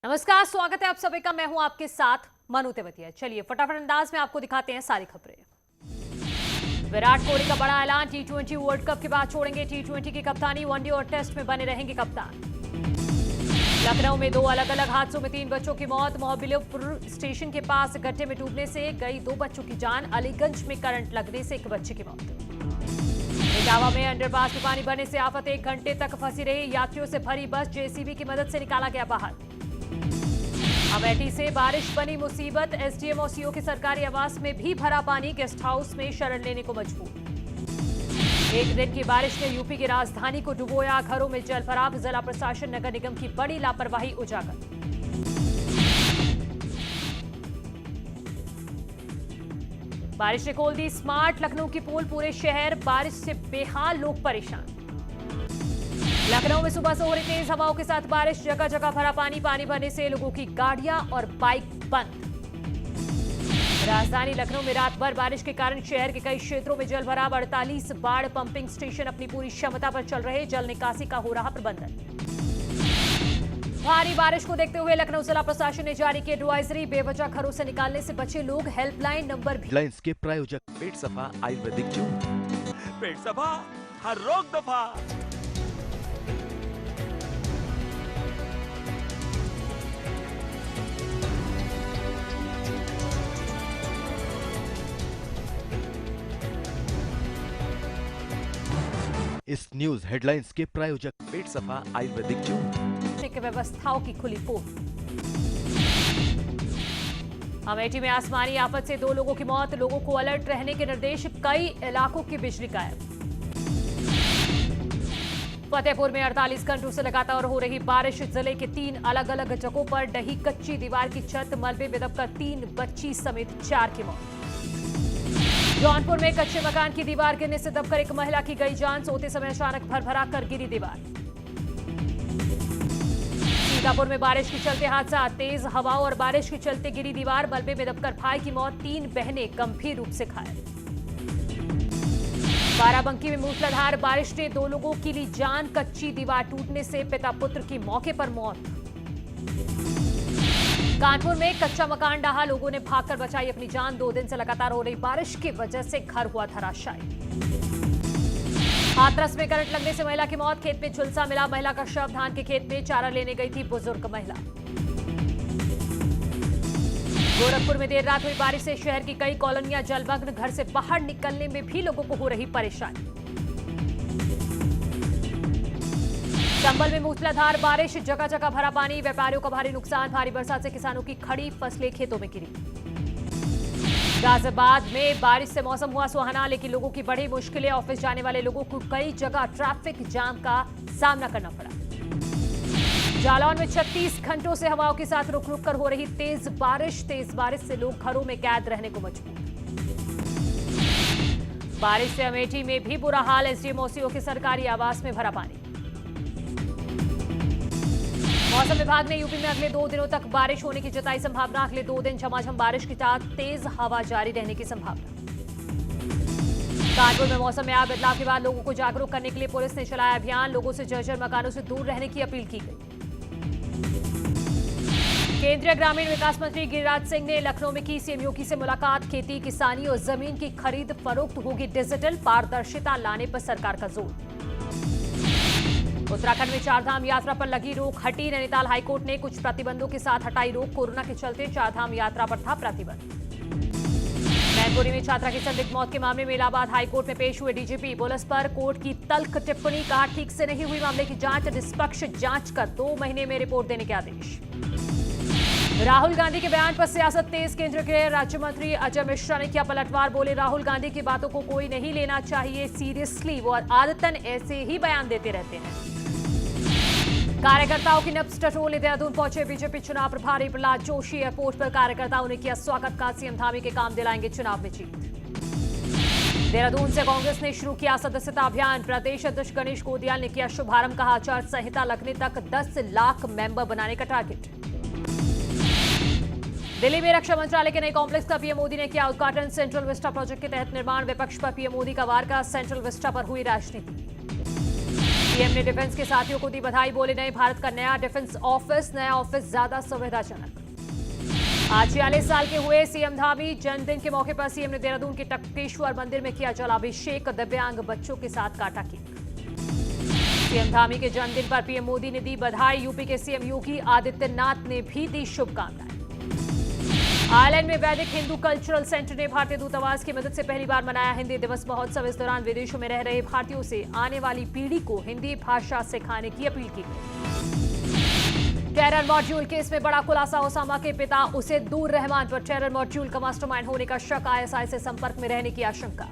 नमस्कार, स्वागत है आप सभी का। मैं हूं आपके साथ मनु तेवतिया। चलिए फटाफट अंदाज में आपको दिखाते हैं सारी खबरें। विराट कोहली का बड़ा ऐलान, टी20 वर्ल्ड कप के बाद छोड़ेंगे टी20 की कप्तानी, वनडे और टेस्ट में बने रहेंगे कप्तान। लखनऊ में दो अलग अलग हादसों में 3 बच्चों की मौत, मोहबिलपुर स्टेशन के पास गड्ढे में डूबने से गई 2 बच्चों की जान, अलीगंज में करंट लगने से 1 बच्चे की मौत। इटावा में अंडरपास में पानी भरने से आफत, 1 घंटे तक फंसी रही यात्रियों से भरी बस, जेसीबी की मदद से निकाला गया बाहर। अमेठी से बारिश बनी मुसीबत, एसडीएम और सीओ के सरकारी आवास में भी भरा पानी, गेस्ट हाउस में शरण लेने को मजबूर। 1 दिन की बारिश ने यूपी की राजधानी को डुबोया, घरों में जलभराव, जिला प्रशासन नगर निगम की बड़ी लापरवाही उजागर। बारिश ने खोल दी स्मार्ट लखनऊ की पोल, पूरे शहर बारिश से बेहाल, लोग परेशान। लखनऊ में सुबह से हो रही तेज हवाओं के साथ बारिश, जगह जगह भरा पानी, पानी भरने से लोगों की गाड़ियां और बाइक बंद। राजधानी लखनऊ में रात भर बारिश के कारण शहर के कई क्षेत्रों में जलभराव, 48 बाढ़ पंपिंग स्टेशन अपनी पूरी क्षमता पर चल रहे, जल निकासी का हो रहा प्रबंधन। भारी बारिश को देखते हुए लखनऊ जिला प्रशासन ने जारी की एडवाइजरी, बेवजह घरों से निकालने से बचे लोग, हेल्पलाइन नंबर भी। हेडलाइंस के प्रायोजक पेट सफा आयुर्वेदिक जून, पेट सफा हर रोग दफा। इस न्यूज हेडलाइंस के प्रायोजक पेट सफा आयुर्वेदिक जून की व्यवस्थाओं की खुली पोल। अमेठी में आसमानी आफत से 2 लोगों की मौत, लोगों को अलर्ट रहने के निर्देश, कई इलाकों की बिजली गायब। फतेहपुर में 48 घंटों से लगातार हो रही बारिश, जिले के 3 अलग अलग जगहों पर ढही कच्ची दीवार की छत, मलबे में दबकर 3 बच्ची समेत 4 की मौत। जौनपुर में कच्चे मकान की दीवार गिरने से दबकर 1 महिला की गई जान, सोते समय अचानक भरभरा कर गिरी दीवार। सीतापुर में बारिश के चलते हादसा, तेज हवाओं और बारिश के चलते गिरी दीवार, मलबे में दबकर भाई की मौत, 3 बहनें गंभीर रूप से घायल। बाराबंकी में मूसलाधार बारिश ने 2 लोगों की ली जान, कच्ची दीवार टूटने से पिता पुत्र की मौके पर मौत। कानपुर में कच्चा मकान ढहा, लोगों ने भागकर बचाई अपनी जान, 2 दिन से लगातार हो रही बारिश की वजह से घर हुआ धराशायी। हाथरस में करंट लगने से महिला की मौत, खेत में झुलसा मिला, महिला का शव, धान के खेत में चारा लेने गई थी बुजुर्ग महिला। गोरखपुर में देर रात हुई बारिश से शहर की कई कॉलोनियां जलमग्न, घर से बाहर निकलने में भी लोगों को हो रही परेशानी। चंबल में मूसलाधार बारिश, जगह जगह भरा पानी, व्यापारियों का भारी नुकसान, भारी बरसात से किसानों की खड़ी फसलें खेतों में गिरी। गाजियाबाद में बारिश से मौसम हुआ सुहाना, लेकिन लोगों की बड़ी मुश्किलें, ऑफिस जाने वाले लोगों को कई जगह ट्रैफिक जाम का सामना करना पड़ा। जालौन में 36 घंटों से हवाओं के साथ रुक रुक कर हो रही तेज बारिश से लोग घरों में कैद रहने को मजबूर। बारिश से अमेठी में भी बुरा हाल, एसडीएम और सीओ के सरकारी आवास में भरा पानी। मौसम विभाग ने यूपी में अगले 2 दिनों तक बारिश होने की जताई संभावना, अगले 2 दिन झमाझम बारिश के साथ तेज हवा जारी रहने की संभावना। कानपुर में मौसम में आए बदलाव के बाद लोगों को जागरूक करने के लिए पुलिस ने चलाया अभियान, लोगों से जर्जर मकानों से दूर रहने की अपील की गई। केंद्रीय ग्रामीण विकास मंत्री गिरिराज सिंह ने लखनऊ में की सीएमओ से मुलाकात, खेती किसानी और जमीन की खरीद फरोख्त होगी डिजिटल, पारदर्शिता लाने पर सरकार का जोर। उत्तराखंड में 4 धाम यात्रा पर लगी रोक हटी, नैनीताल हाईकोर्ट ने कुछ प्रतिबंधों के साथ हटाई रोक, कोरोना के चलते 4 धाम यात्रा पर था प्रतिबंध। मैनपुरी में छात्रा की संदिग्ध मौत के मामले में इलाहाबाद हाईकोर्ट में पेश हुए डीजीपी, पुलिस पर कोर्ट की तल्ख टिप्पणी, कहा ठीक से नहीं हुई मामले की जांच, निष्पक्ष जांच कर 2 महीने में रिपोर्ट देने के आदेश। राहुल गांधी के बयान पर सियासत तेज, केंद्रीय गृह राज्य मंत्री अजय मिश्रा ने किया पलटवार, बोले राहुल गांधी की बातों को कोई नहीं लेना चाहिए सीरियसली, वो आदतन ऐसे ही बयान देते रहते हैं। कार्यकर्ताओं की नब्ज टटोलने देहरादून पहुंचे बीजेपी चुनाव प्रभारी प्रहलाद जोशी, एयरपोर्ट पर कार्यकर्ताओं ने किया स्वागत, का सीएम धामी के काम दिलाएंगे चुनाव में जीत। देहरादून से कांग्रेस ने शुरू किया सदस्यता अभियान, प्रदेश अध्यक्ष गणेश गोदियाल ने किया शुभारंभ, कहा आचार संहिता लगने तक 10 लाख मेंबर बनाने का टारगेट। दिल्ली में रक्षा मंत्रालय के नए कॉम्प्लेक्स का पीएम मोदी ने किया उद्घाटन, सेंट्रल विस्टा प्रोजेक्ट के तहत निर्माण, विपक्ष पर पीएम मोदी का वार, का सेंट्रल विस्टा पर हुई राजनीति। पीएम ने डिफेंस के साथियों को दी बधाई, बोले नए भारत का नया डिफेंस ऑफिस, नया ऑफिस ज्यादा सुविधाजनक। आज 46 साल के हुए सीएम धामी। जन्मदिन के मौके पर सीएम ने देहरादून के टपकेश्वर मंदिर में किया जलाभिषेक, दिव्यांग बच्चों के साथ काटा केक। सीएम धामी के जन्मदिन पर पीएम मोदी ने दी बधाई, यूपी के सीएम योगी आदित्यनाथ ने भी दी शुभकामनाएं। आयरलैंड में वैदिक हिंदू कल्चरल सेंटर ने भारतीय दूतावास की मदद से पहली बार मनाया हिंदी दिवस महोत्सव। इस दौरान विदेशों में रह रहे भारतीयों से आने वाली पीढ़ी को हिंदी भाषा सिखाने की अपील की गई। टेरर मॉड्यूल केस में बड़ा खुलासा, ओसामा के पिता उसे दूर रहमान पर टेरर मॉड्यूल का मास्टरमाइंड होने का शक, आईएसआई से संपर्क में रहने की आशंका।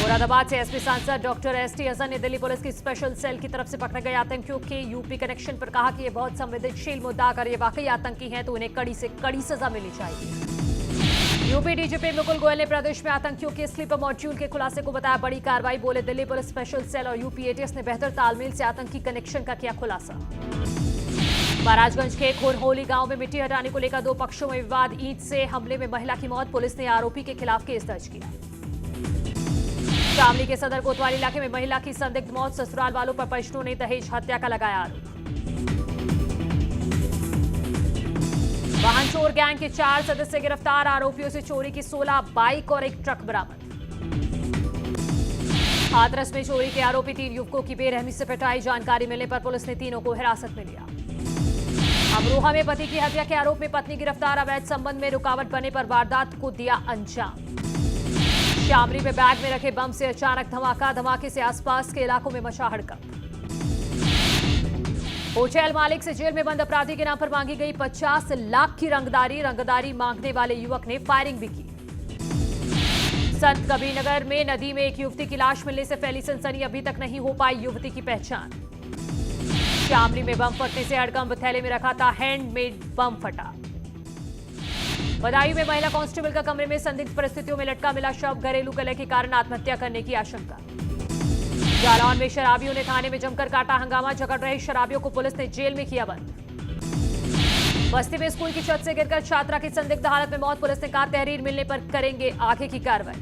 मुरादाबाद से एसपी सांसद डॉक्टर एसटी हसन ने दिल्ली पुलिस की स्पेशल सेल की तरफ से पकड़े गए आतंकियों के यूपी कनेक्शन पर कहा कि यह बहुत संवेदनशील मुद्दा, अगर ये वाकई आतंकी हैं तो उन्हें कड़ी से कड़ी सजा मिलनी चाहिए। यूपी डीजीपी मुकुल गोयल ने प्रदेश में आतंकियों के स्लीपर मॉड्यूल के खुलासे को बताया बड़ी कार्रवाई, बोले दिल्ली पुलिस स्पेशल सेल और यूपी एटीएस ने बेहतर तालमेल से आतंकी कनेक्शन का किया खुलासा। महाराजगंज के खुरहोली गांव में मिट्टी हटाने को लेकर दो पक्षों में विवाद, ईंट से हमले में महिला की मौत, पुलिस ने आरोपी के खिलाफ केस दर्ज किया। शामली के सदर कोतवाली इलाके में महिला की संदिग्ध मौत, ससुराल वालों पर परिजनों ने दहेज हत्या का लगाया आरोप। वाहन चोर गैंग के 4 सदस्य गिरफ्तार, आरोपियों से चोरी की 16 बाइक और एक ट्रक बरामद। हाथरस में चोरी के आरोपी 3 युवकों की बेरहमी से पिटाई, जानकारी मिलने पर पुलिस ने तीनों को हिरासत में लिया। अमरोहा में पति की हत्या के आरोप में पत्नी गिरफ्तार, अवैध संबंध में रुकावट बनने पर वारदात को दिया अंजाम। शामली में बैग में रखे बम से अचानक धमाका, धमाके से आसपास के इलाकों में मचा हड़कंप। होटल मालिक से जेल में बंद अपराधी के नाम पर मांगी गई 50 लाख की रंगदारी मांगने वाले युवक ने फायरिंग भी की। संत कबीरनगर में नदी में एक युवती की लाश मिलने से फैली सनसनी, अभी तक नहीं हो पाई युवती की पहचान। शामली में बम फटने से हड़कंप, थैले में रखा था हैंडमेड बम फटा। बदायूं में महिला कांस्टेबल का कमरे में संदिग्ध परिस्थितियों में लटका मिला शव, घरेलू कलह के कारण आत्महत्या करने की आशंका। जालौन में शराबियों ने थाने में जमकर काटा हंगामा, झगड़ रहे शराबियों को पुलिस ने जेल में किया बंद। बस्ती में स्कूल की छत से गिरकर छात्रा की संदिग्ध हालत में मौत, पुलिस ने कहा तहरीर मिलने पर करेंगे आगे की कार्रवाई।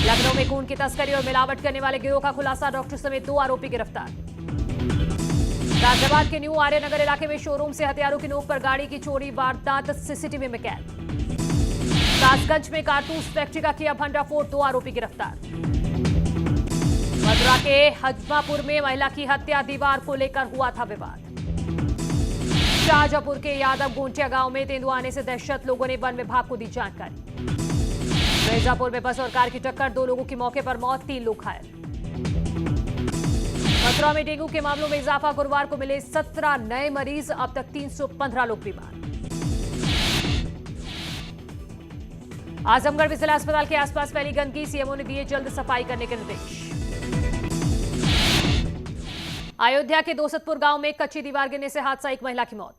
लखनऊ में खून की तस्करी और मिलावट करने वाले गिरोह का खुलासा, डॉक्टर समेत 2 आरोपी गिरफ्तार। गाजियाबाद के न्यू आर्यनगर इलाके में शोरूम से हथियारों की नोक पर गाड़ी की चोरी, वारदात सीसीटीवी में कैद। कासगंज में कारतूस फैक्ट्री का किया भंडाफोड़, 2 आरोपी गिरफ्तार। मथुरा के हजमापुर में महिला की हत्या, दीवार को लेकर हुआ था विवाद। शाहजहांपुर के यादव गोंटिया गांव में तेंदुआ आने से दहशत, लोगों ने वन विभाग को दी जानकारी। मिर्जापुर में बस और कार की टक्कर, 2 लोगों की मौके पर मौत, 3 लोग घायल। मथुरा में डेंगू के मामलों में इजाफा, गुरुवार को मिले 17 नए मरीज, अब तक 315 लोग बीमार। आजमगढ़ जिला अस्पताल के आसपास फैली गंदगी, सीएमओ ने दिए जल्द सफाई करने के निर्देश। अयोध्या के दोसतपुर गांव में कच्ची दीवार गिरने से हादसा, 1 महिला की मौत।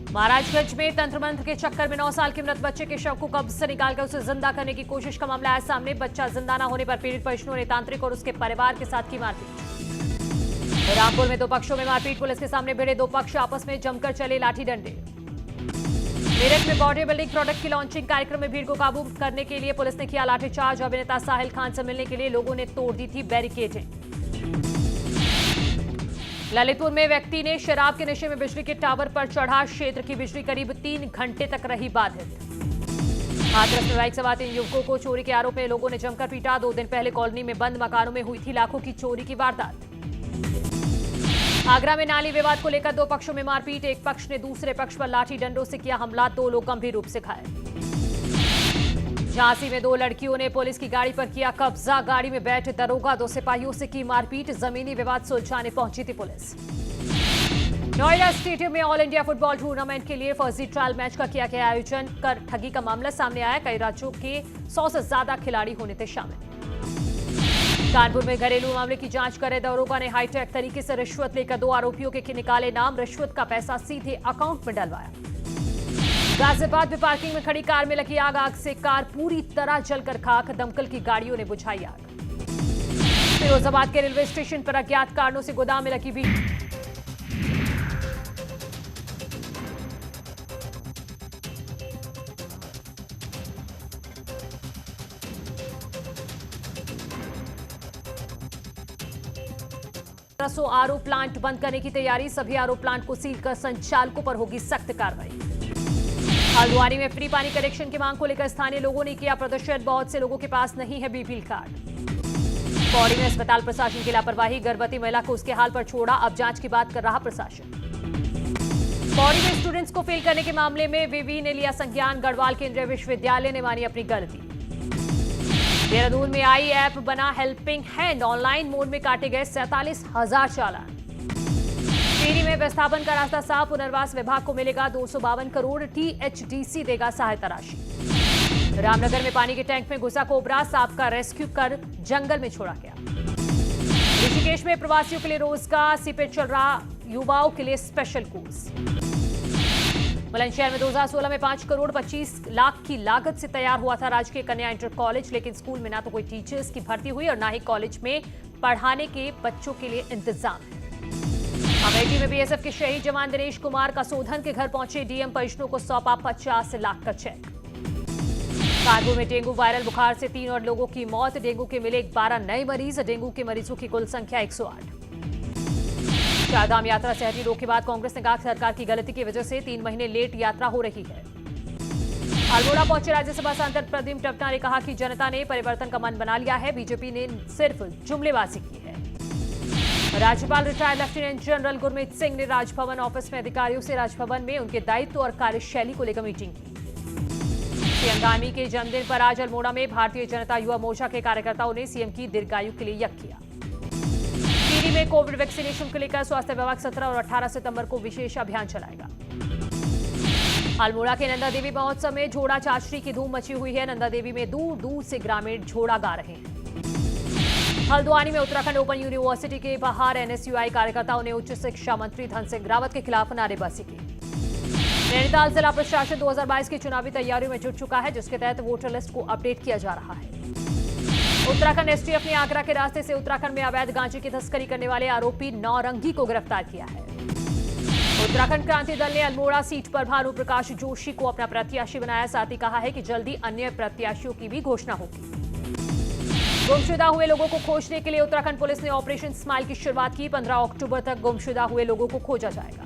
महाराजगंज में तंत्र मंत्र के चक्कर में 9 साल के मृत बच्चे के शव को कब्र से निकालकर उसे जिंदा करने की कोशिश का मामला आया सामने। बच्चा जिंदा न होने पर पीड़ित परिजनों ने तांत्रिक और उसके परिवार के साथ की मारपीट। रामपुर में 2 पक्षों में मारपीट, पुलिस के सामने भिड़े 2 पक्ष, आपस में जमकर चले लाठी डंडे। मेरठ में बॉडी बिल्डिंग प्रोडक्ट की लॉन्चिंग कार्यक्रम में भीड़ को काबू करने के लिए पुलिस ने किया लाठीचार्ज, अभिनेता साहिल खान से मिलने के लिए लोगों ने तोड़ दी थी बैरिकेडें। ललितपुर में व्यक्ति ने शराब के नशे में बिजली के टावर पर चढ़ा, क्षेत्र की बिजली करीब 3 घंटे तक रही बाधित। हाथरस में बाइक सवार 3 युवकों को चोरी के आरोप में लोगों ने जमकर पीटा, 2 दिन पहले कॉलोनी में बंद मकानों में हुई थी लाखों की चोरी की वारदात। आगरा में नाली विवाद को लेकर 2 पक्षों में मारपीट, एक पक्ष ने दूसरे पक्ष पर लाठी डंडों से किया हमला, 2 लोग गंभीर रूप से घायल। झांसी में 2 लड़कियों ने पुलिस की गाड़ी पर किया कब्जा, गाड़ी में बैठे दरोगा 2 सिपाहियों से की मारपीट, जमीनी विवाद सुलझाने पहुंची थी पुलिस। नोएडा स्टेडियम में ऑल इंडिया फुटबॉल टूर्नामेंट के लिए फर्जी ट्रायल मैच का किया गया आयोजन कर ठगी का मामला सामने आया, कई राज्यों के 100 से ज्यादा खिलाड़ी होने थे शामिल। कानपुर में घरेलू मामले की जांच कर रहे दरोगा ने हाईटेक तरीके से रिश्वत लेकर 2 आरोपियों के निकाले नाम, रिश्वत का पैसा सीधे अकाउंट में डलवाया। गाजियाबाद में पार्किंग में खड़ी कार में लगी आग से कार पूरी तरह जलकर खाक, दमकल की गाड़ियों ने बुझाई आग। फिरोजाबाद के रेलवे स्टेशन पर अज्ञात कारणों से गोदाम में लगी भीड़। 1500 आरओ प्लांट बंद करने की तैयारी, सभी आरओ प्लांट को सील कर संचालकों पर होगी सख्त कार्रवाई। हल्द्वानी में फ्री पानी कनेक्शन की मांग को लेकर स्थानीय लोगों ने किया प्रदर्शन, बहुत से लोगों के पास नहीं है बीपीएल कार्ड। पौड़ी में अस्पताल प्रशासन की लापरवाही, गर्भवती महिला को उसके हाल पर छोड़ा, अब जांच की बात कर रहा प्रशासन। पौड़ी में स्टूडेंट्स को फेल करने के मामले में विवि ने लिया संज्ञान, गढ़वाल केंद्रीय विश्वविद्यालय ने मानी अपनी गलती। देहरादून में आई ऐप बना हेल्पिंग हैंड, ऑनलाइन मोड में काटे गए 47,000 चालान। टिहरी में विस्थापन का रास्ता साफ, पुनर्वास विभाग को मिलेगा 252 करोड़, टीएचडीसी देगा सहायता राशि। रामनगर में पानी के टैंक में घुसा कोबरा, सांप का रेस्क्यू कर जंगल में छोड़ा गया। ऋषिकेश में प्रवासियों के लिए रोजगार सीपेट चल रहा, युवाओं के लिए स्पेशल कोर्स। बुलंदशहर में 2016 में 5 करोड़ 25 लाख की लागत से तैयार हुआ था राजकीय कन्या इंटर कॉलेज, लेकिन स्कूल में ना तो कोई टीचर्स की भर्ती हुई और ना ही कॉलेज में पढ़ाने के बच्चों के लिए इंतजाम है। अमेठी में बीएसएफ के शहीद जवान दिनेश कुमार का सोधन के घर पहुंचे डीएम, परिजनों को सौंपा 50 लाख का चेक। कानपुर में डेंगू वायरल बुखार से 3 और लोगों की मौत, डेंगू के मिले 12 नए मरीज, डेंगू के मरीजों की कुल संख्या 108। चारधाम यात्रा से हटी रोक के बाद कांग्रेस ने कहा सरकार की गलती की वजह से 3 महीने लेट यात्रा हो रही है। अल्मोड़ा पहुंचे राज्यसभा सांसद प्रद्युम्न टवटा ने कहा कि जनता ने परिवर्तन का मन बना लिया है, बीजेपी ने सिर्फ जुमलेबाजी की है। राज्यपाल retired lieutenant general Gurmeet Singh ने राजभवन ऑफिस में अधिकारियों से राजभवन में उनके दायित्व और कार्यशैली को लेकर मीटिंग की। सीएम गांधी के जन्मदिन पर आज अल्मोड़ा में भारतीय जनता युवा मोर्चा के कार्यकर्ताओं ने सीएम की दीर्घायु के लिए यज्ञ किया। टिहरी में कोविड वैक्सीनेशन को लेकर स्वास्थ्य विभाग 17 और 18 सितंबर को विशेष अभियान चलाएगा। अल्मोड़ा के नंदा देवी महोत्सव में झोड़ा चाचरी की धूम मची हुई है, नंदा देवी में दूर दूर से ग्रामीण झोड़ा गा रहे हैं। हल्द्वानी में उत्तराखंड ओपन यूनिवर्सिटी के बाहर एनएसयूआई कार्यकर्ताओं ने उच्च शिक्षा मंत्री धन सिंह रावत के खिलाफ नारेबाजी की। नैनीताल जिला प्रशासन 2022 की चुनावी तैयारियों में जुट चुका है, जिसके तहत वोटर लिस्ट को अपडेट किया जा रहा है। उत्तराखंड एसटीएफ ने आगरा के रास्ते से उत्तराखंड में अवैध गांजे की तस्करी करने वाले आरोपी नौरंगी को गिरफ्तार किया है। उत्तराखंड क्रांति दल ने अल्मोड़ा सीट पर भानु प्रकाश जोशी को अपना प्रत्याशी बनाया, साथ ही कहा है कि जल्दी अन्य प्रत्याशियों की भी घोषणा होगी। गुमशुदा हुए लोगों को खोजने के लिए उत्तराखंड पुलिस ने ऑपरेशन स्माइल की शुरुआत की। 15 अक्टूबर तक गुमशुदा हुए लोगों को खोजा जाएगा।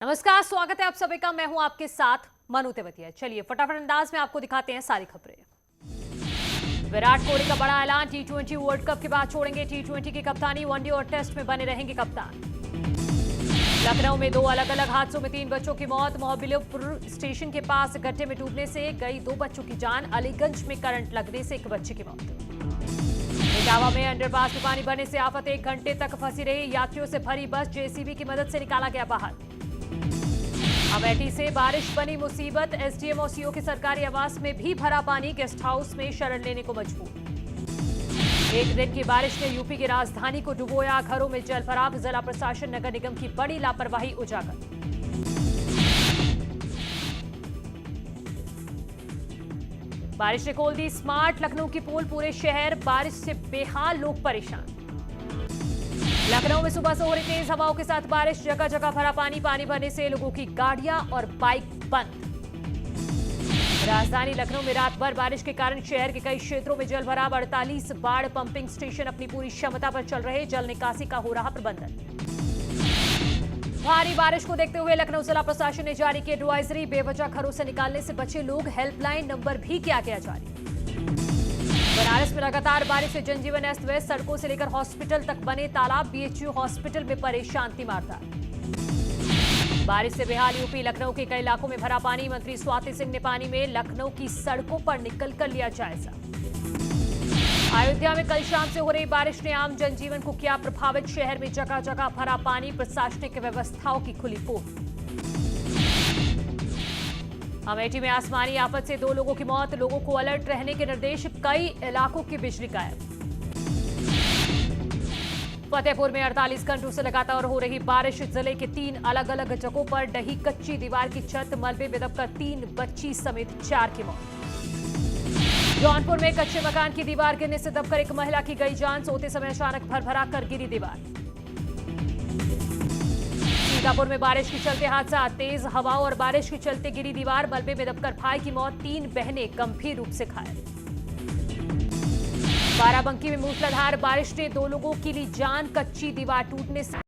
नमस्कार, स्वागत है आप सभी का। मैं हूं आपके साथ मनु तेवतिया। चलिए फटाफट अंदाज में आपको दिखाते हैं सारी खबरें। विराट कोहली का बड़ा ऐलान, टी20 वर्ल्ड कप के बाद छोड़ेंगे टी20 की कप्तानी, वनडे और टेस्ट में बने रहेंगे कप्तान। लखनऊ में 2 अलग अलग हादसों में 3 बच्चों की मौत, मोहबिलपुर स्टेशन के पास गड्ढे में डूबने से गई 2 बच्चों की जान, अलीगंज में करंट लगने से 1 बच्चे की मौत। इटावा में अंडरपास में पानी भरने से आफत, 1 घंटे तक फंसी रही यात्रियों से भरी बस, जेसीबी की मदद से निकाला गया बाहर। अमेठी से बारिश बनी मुसीबत, एसडीएम और सीओ के सरकारी आवास में भी भरा पानी, गेस्ट हाउस में शरण लेने को मजबूर। 1 दिन की बारिश ने यूपी की राजधानी को डुबोया, घरों में जलभराव, जिला प्रशासन नगर निगम की बड़ी लापरवाही उजागर। बारिश ने खोल दी स्मार्ट लखनऊ की पोल, पूरे शहर बारिश से बेहाल, लोग परेशान। लखनऊ में सुबह से हो रही तेज हवाओं के साथ बारिश, जगह जगह भरा पानी, पानी भरने से लोगों की गाड़ियां और बाइक बंद। राजधानी लखनऊ में रात भर बारिश के कारण शहर के कई क्षेत्रों में जलभराव, 48 बाढ़ पंपिंग स्टेशन अपनी पूरी क्षमता पर चल रहे, जल निकासी का हो रहा प्रबंधन। भारी बारिश को देखते हुए लखनऊ जिला प्रशासन ने जारी की एडवाइजरी, बेवजह घरों से निकालने से बचे लोग, हेल्पलाइन नंबर भी किया गया जारी। बनारस में लगातार बारिश से जनजीवन अस्त व्यस्त, सड़कों से लेकर हॉस्पिटल तक बने तालाब, बीएचयू हॉस्पिटल में परेशान तीमारदार। बारिश से बेहाल यूपी, लखनऊ के कई इलाकों में भरा पानी, मंत्री स्वाति सिंह ने पानी में लखनऊ की सड़कों पर निकलकर लिया जायजा। अयोध्या में कल शाम से हो रही बारिश ने आम जनजीवन को किया प्रभावित, शहर में जगह जगह भरा पानी, प्रशासनिक व्यवस्थाओं की खुली पोल। अमेठी में आसमानी आफत से 2 लोगों की मौत, लोगों को अलर्ट रहने के निर्देश, कई इलाकों की बिजली गायब। फतेहपुर में 48 घंटों से लगातार हो रही बारिश, जिले के 3 अलग अलग जगहों पर ढही कच्ची दीवार की छत, मलबे में दबकर 3 बच्ची समेत 4 की मौत। जौनपुर में कच्चे मकान की दीवार गिरने से दबकर एक महिला की गई जान, सोते समय अचानक भरभरा कर गिरी दीवार। सीतापुर में बारिश के चलते हादसा, तेज हवाओं और बारिश के चलते गिरी दीवार, मलबे में दबकर भाई की मौत, 3 बहनें गंभीर रूप से घायल। बाराबंकी में मूसलाधार बारिश ने 2 लोगों की ली जान, कच्ची दीवार टूटने से